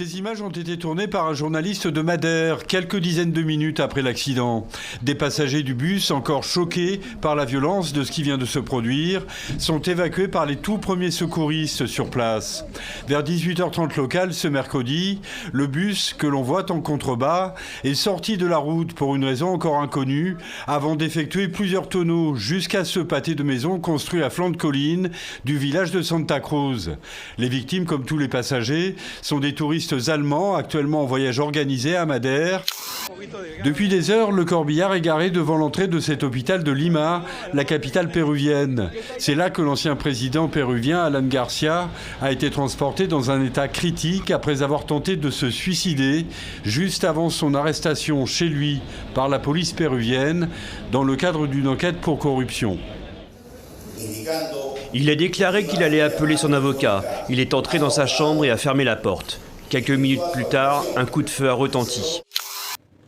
Ces images ont été tournées par un journaliste de Madère, quelques dizaines de minutes après l'accident. Des passagers du bus, encore choqués par la violence de ce qui vient de se produire, sont évacués par les tout premiers secouristes sur place. Vers 18h30 locale ce mercredi, le bus, que l'on voit en contrebas, est sorti de la route pour une raison encore inconnue, avant d'effectuer plusieurs tonneaux jusqu'à ce pâté de maison construit à flanc de colline du village de Santa Cruz. Les victimes, comme tous les passagers, sont des touristes allemands actuellement en voyage organisé à Madère. Depuis des heures, le corbillard est garé devant l'entrée de cet hôpital de Lima, la capitale péruvienne. C'est là que l'ancien président péruvien, Alan Garcia, a été transporté dans un état critique après avoir tenté de se suicider juste avant son arrestation chez lui par la police péruvienne dans le cadre d'une enquête pour corruption. Il a déclaré qu'il allait appeler son avocat. Il est entré dans sa chambre et a fermé la porte. Quelques minutes plus tard, un coup de feu a retenti.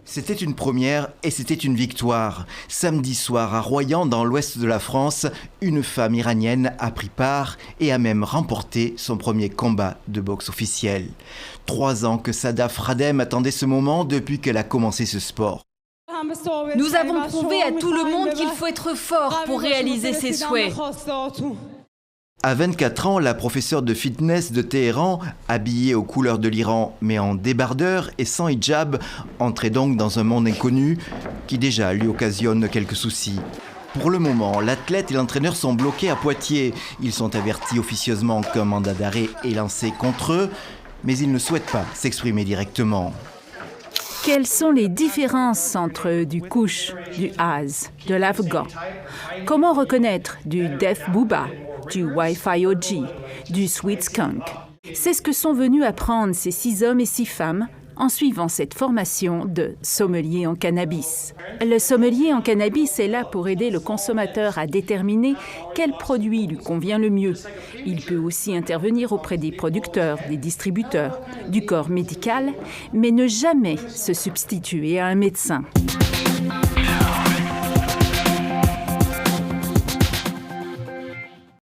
C'était une première et c'était une victoire. Samedi soir, à Royan, dans l'ouest de la France, une femme iranienne a pris part et a même remporté son premier combat de boxe officiel. 3 ans que Sadaf Radhem attendait ce moment depuis qu'elle a commencé ce sport. Nous avons prouvé à tout le monde qu'il faut être fort pour réaliser ses souhaits. À 24 ans, la professeure de fitness de Téhéran, habillée aux couleurs de l'Iran mais en débardeur et sans hijab, entrait donc dans un monde inconnu qui déjà lui occasionne quelques soucis. Pour le moment, l'athlète et l'entraîneur sont bloqués à Poitiers. Ils sont avertis officieusement qu'un mandat d'arrêt est lancé contre eux, mais ils ne souhaitent pas s'exprimer directement. Quelles sont les différences entre du Kouch, du Haz, de l'Afghan? Comment reconnaître du Def Booba, du Wi-Fi OG, du Sweet Skunk? C'est ce que sont venus apprendre ces 6 hommes et 6 femmes en suivant cette formation de sommelier en cannabis. Le sommelier en cannabis est là pour aider le consommateur à déterminer quel produit lui convient le mieux. Il peut aussi intervenir auprès des producteurs, des distributeurs, du corps médical, mais ne jamais se substituer à un médecin.